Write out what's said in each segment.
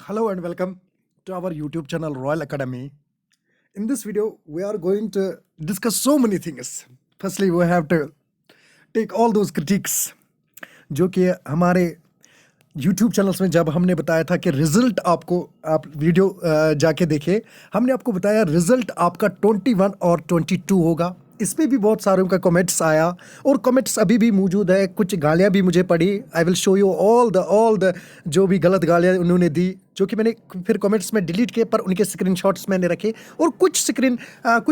Hello and welcome to our YouTube channel Royal Academy. In this video, we are going to discuss so many things. Firstly, we have to take all those critiques जो कि हमारे YouTube channels में जब हमने बताया था कि result आपको आप वीडियो जाके देखे, हमने आपको बताया रिजल्ट आपका 21 और 22 होगा। इस पे भी बहुत सारों का कमेंट्स आया और कमेंट्स अभी भी मौजूद है, कुछ गालियाँ भी मुझे पड़ी। I will show you all the जो भी गलत गालियाँ उन्होंने दी, जो कि मैंने फिर कमेंट्स में डिलीट किए, पर उनके स्क्रीनशॉट्स मैंने रखे और कुछ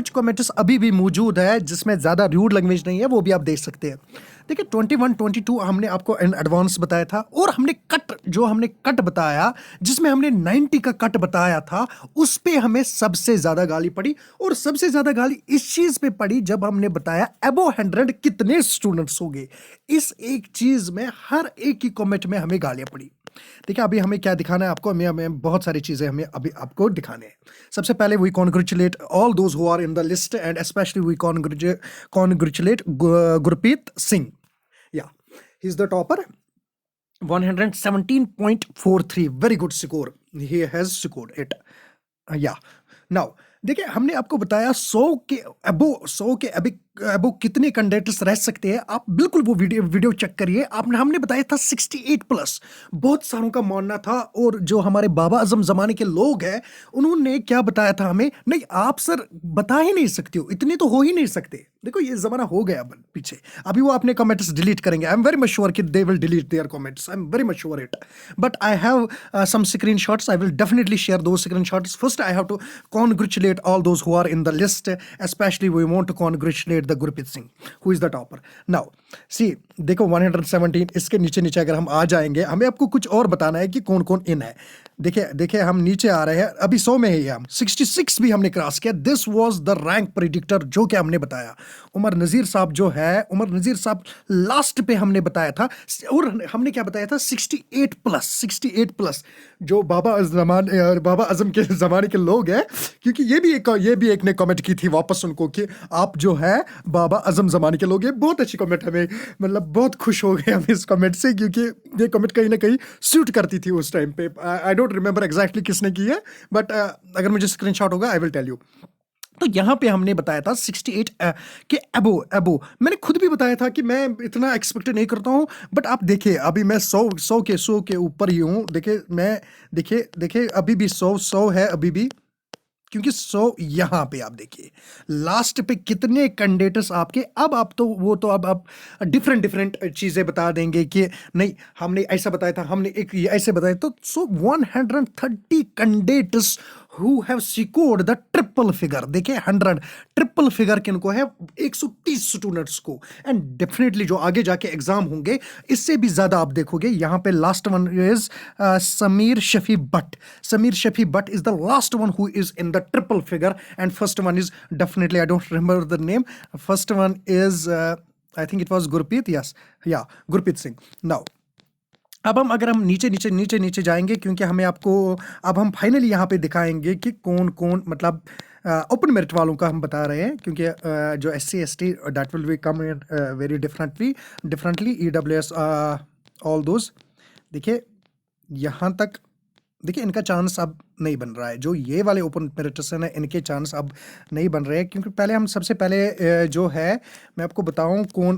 कमेंट्स अभी भी मौजूद है जिसमें ज़्यादा रूड लैंग्वेज नहीं है, वो भी आप देख सकते हैं। देखिए 21, 22 हमने आपको इन एडवांस बताया था और हमने कट बताया जिसमें हमने 90 का कट बताया था, उस पे हमें सबसे ज़्यादा गाली पड़ी और सबसे ज़्यादा गाली इस चीज़ पे पड़ी जब हमने बताया अबो 100 कितने स्टूडेंट्स हो गए। इस एक चीज़ में हर एक की कमेंट में हमें गालियाँ पड़ी। देखिए अभी हमें क्या दिखाना है आपको, हमें बहुत सारी चीज़ें हमें अभी आपको दिखाने हैं। सबसे पहले we congratulate all those who are in the list and specially we congratulate Gurpreet Singh. Yeah, he's the topper. 117.43. Very good score. He has scored it. Yeah. Now, देखिए हमने आपको बताया 100 के अबो कितने कैंडिडेट्स रह सकते हैं। आप बिल्कुल वो वीडियो चेक करिए। हमने बताया था 68 प्लस। बहुत सारों का मानना था और जो हमारे बाबा आजम जमाने के लोग हैं उन्होंने क्या बताया था हमें, नहीं आप सर बता ही नहीं सकते हो, इतने तो हो ही नहीं सकते। देखो ये जमाना हो गया पीछे, अभी वो अपने कमेंट्स डिलीट करेंगे। I am very much sure कि they will delete their comments, I am very much sure it, but I have some screenshots, I will definitely share those screenshots. First I have to congratulate all those who are in the list, especially we want to congratulate the Gurpreet Singh who is the topper. Now see देखो 117, इसके नीचे अगर हम आ जाएंगे, हमें आपको कुछ और बताना है कि कौन कौन इन है। देखिए हम नीचे आ रहे हैं, अभी 100 में ही हम 66 भी हमने क्रॉस किया। This was the rank predictor जो कि हमने बताया। उमर नज़ीर साहब जो है, उमर नज़ीर साहब लास्ट पे हमने बताया था और हमने क्या बताया था 68 प्लस जो बाबा आजम के ज़माने के लोग हैं, क्योंकि ये भी एक ने कमेंट की थी वापस उनको कि आप जो है बाबा आजम ज़माने के लोग हैं। बहुत अच्छी कमेंट, हमें मतलब बहुत खुश हो गए हम इस कमेंट से, क्योंकि ये कमेंट कहीं ना कहीं सूट करती थी उस टाइम पे। आई डोंट रिमेंबर एग्जैक्टली किसने की है, बट अगर मुझे स्क्रीनशॉट होगा आई विल टेल यू। तो यहाँ पे हमने बताया था 68 के अबो मैंने खुद भी बताया था कि मैं इतना एक्सपेक्ट नहीं करता हूँ, बट आप देखिए अभी मैं 100 के ऊपर ही हूँ। देखिए अभी भी 100 है अभी भी, क्योंकि 100 यहाँ पे आप देखिए लास्ट पे कितने कैंडिडेट्स आपके। अब आप तो वो तो अब आप डिफरेंट चीज़ें बता देंगे कि नहीं हमने ऐसा बताया था, हमने एक ऐसे बताया। तो 130 candidates who have secured the triple figure। देखिए 100 ट्रिपल फिगर किनको है, 130 स्टूडेंट्स को। एंड डेफिनेटली जो आगे जाके एग्जाम होंगे इससे भी ज्यादा आप देखोगे। यहाँ पे last one is Sameer Shafi Bhatt is the last one who is in the triple figure and first one is definitely I don't remember the name. First one is I think it was Gurpreet Singh. Now अब अगर हम नीचे जाएंगे, क्योंकि हमें आपको अब हम फाइनली यहाँ पे दिखाएंगे कि कौन मतलब ओपन मेरिट वालों का हम बता रहे हैं, क्योंकि जो SC ST that will be come very differently EWS all those. देखिए यहाँ तक देखिए इनका चांस अब नहीं बन रहा है। जो ये वाले ओपन मेरिटर्सन है इनके चांस अब नहीं बन रहे हैं, क्योंकि सबसे पहले जो है मैं आपको बताऊं कौन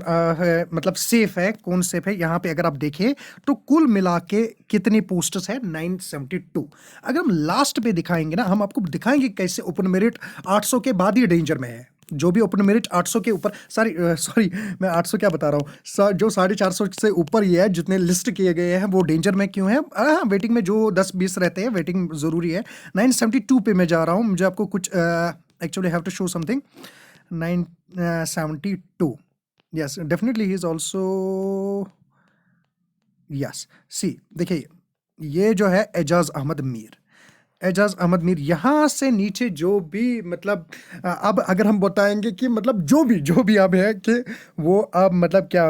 मतलब सेफ है, कौन सेफ है। यहाँ पे अगर आप देखें तो कुल मिला के कितनी पोस्ट्स है 972। अगर हम लास्ट पे दिखाएंगे ना, हम आपको दिखाएंगे कैसे ओपन मेरिट 800 के बाद ही डेंजर में है। जो भी ओपन मेरिट 800 के ऊपर, सॉरी मैं 800 क्या बता रहा हूँ, जो 450 से ऊपर ही है जितने लिस्ट किए गए हैं वो डेंजर में क्यों है। हाँ वेटिंग में जो 10-20 रहते हैं वेटिंग ज़रूरी है। 972 पे मैं जा रहा हूँ, मुझे आपको कुछ actually have to show something. 972 yes definitely he is also yes. See देखिए ये जो है एजाज अहमद मीर यहाँ से नीचे जो भी मतलब अब अगर हम बताएंगे कि मतलब जो भी अब है कि वो अब मतलब क्या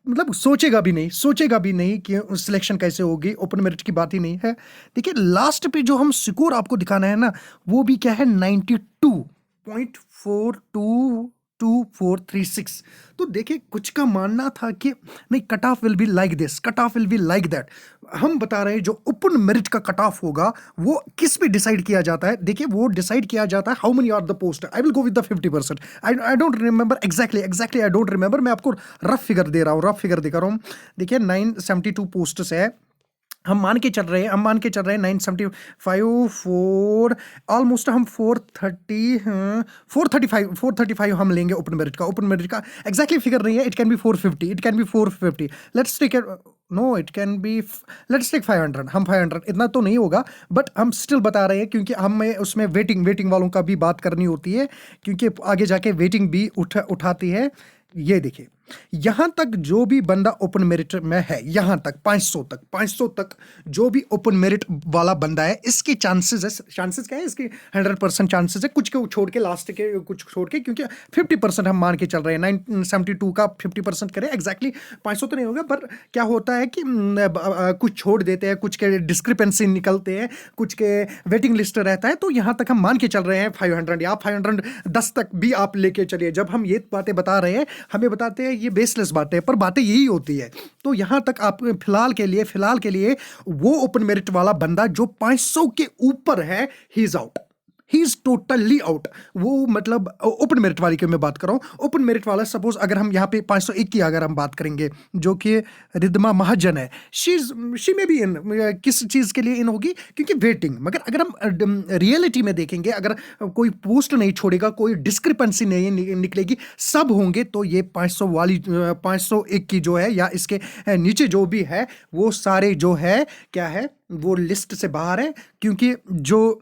मतलब सोचेगा भी नहीं कि सिलेक्शन कैसे होगी। ओपन मेरिट की बात ही नहीं है। देखिए लास्ट पे जो हम स्कोर आपको दिखाना है ना, वो भी क्या है 92.42 2436। तो देखिए कुछ का मानना था कि नहीं, cut off will be like this, cut off will be like that. हम बता रहे हैं जो ओपन मेरिट का कट ऑफ होगा वो किस पे डिसाइड किया जाता है। देखिए वो डिसाइड किया जाता है how many are the post. I will go with the 50%। I don't remember exactly I don't remember. मैं आपको रफ फिगर दे रहा हूँ, रफ फिगर दिखा रहा हूँ। देखिए 972 पोस्ट है। हम मान के चल रहे हैं 975 4 ऑलमोस्ट हम 430 435 हम लेंगे ओपन मेरिट का एग्जैक्टली फिगर नहीं है। It can be 450, it can be 450। Let's take no, it can be, let's take 500। हम 500, इतना तो नहीं होगा बट हम स्टिल बता रहे हैं क्योंकि हमें उसमें वेटिंग वालों का भी बात करनी होती है, क्योंकि आगे जाके वेटिंग भी उठाती है। ये देखिए यहां तक जो भी बंदा ओपन मेरिट में है, यहां तक 500 तक जो भी ओपन मेरिट वाला बंदा है, इसके चांसेस क्या है, इसके 100% चांसेस है। कुछ को छोड़ के, लास्ट के कुछ छोड़ के, क्योंकि 50% हम मान के चल रहे हैं। 972 का 50% करें, एग्जैक्टली 500 तो नहीं होगा, पर क्या होता है कि कुछ छोड़ देते हैं, कुछ के डिस्क्रिपेंसी निकलते हैं, कुछ के वेटिंग लिस्ट रहता है। तो यहां तक हम मान के चल रहे हैं 500 या 510 तक भी आप लेके चलिए। जब हम ये बातें बता रहे हैं, हमें बताते हैं ये बेसलेस बातें, पर बातें यही होती है। तो यहां तक आप फिलहाल के लिए वो ओपन मेरिट वाला बंदा जो 500 के ऊपर है, he is out, he is totally out. वो मतलब ओपन मेरिट वाली की मैं बात कर रहा हूं। ओपन मेरिट वाला सपोज अगर हम यहाँ पे 501 की अगर हम बात करेंगे, जो कि रिद्मा महाजन है, शी में भी इन, किस चीज के लिए इन होगी, क्योंकि वेटिंग। मगर अगर हम रियलिटी में देखेंगे, अगर कोई पोस्ट नहीं छोड़ेगा, कोई डिस्क्रिपेंसी नहीं निकलेगी, सब होंगे, तो ये 500 वाली 501 की जो है या इसके नीचे जो भी है, वो सारे जो है क्या है, वो लिस्ट से बाहर है। क्योंकि जो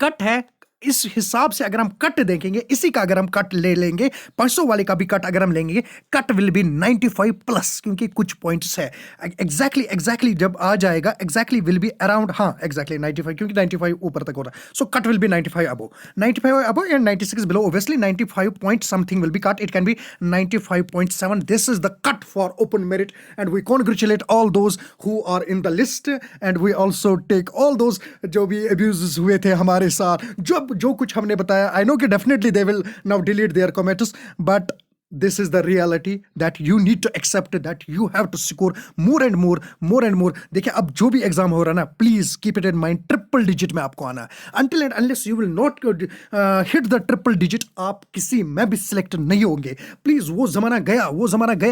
कट है, इस हिसाब से अगर हम कट देखेंगे, इसी का अगर हम कट ले लेंगे, 500 वाले का भी कट अगर हम लेंगे, कट विल बी 95 प्लस, क्योंकि कुछ पॉइंट्स है। एग्जैक्टली जब आ जाएगा, एग्जैक्टली विल बी अराउंड, हाँ एग्जैक्टली 95, क्योंकि 95 ऊपर तक हो रहा है। So cut will be 95 above and 96 below. Obviously 95 point something will be cut, it can be 95.7। This is the cut for open merit and we congratulate all those who are in the list and we also take all those जो भी abuse हुए थे हमारे साथ, जो कुछ हमने बताया। आई नो कि definitely they will now delete their comments, but this is the reality that you need to accept, that you have to score more and more। देखिए अब जो भी एग्जाम हो रहा है ना, please keep it in mind, triple digit में आपको आना है। until and unless you will not hit the triple digit, आप किसी में भी सिलेक्ट नहीं होंगे। प्लीज वो जमाना गया,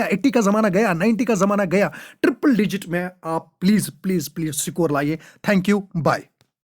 80 का जमाना गया, 90 का जमाना गया। ट्रिपल डिजिट में आप प्लीज स्कोर लाइए। Thank you, bye.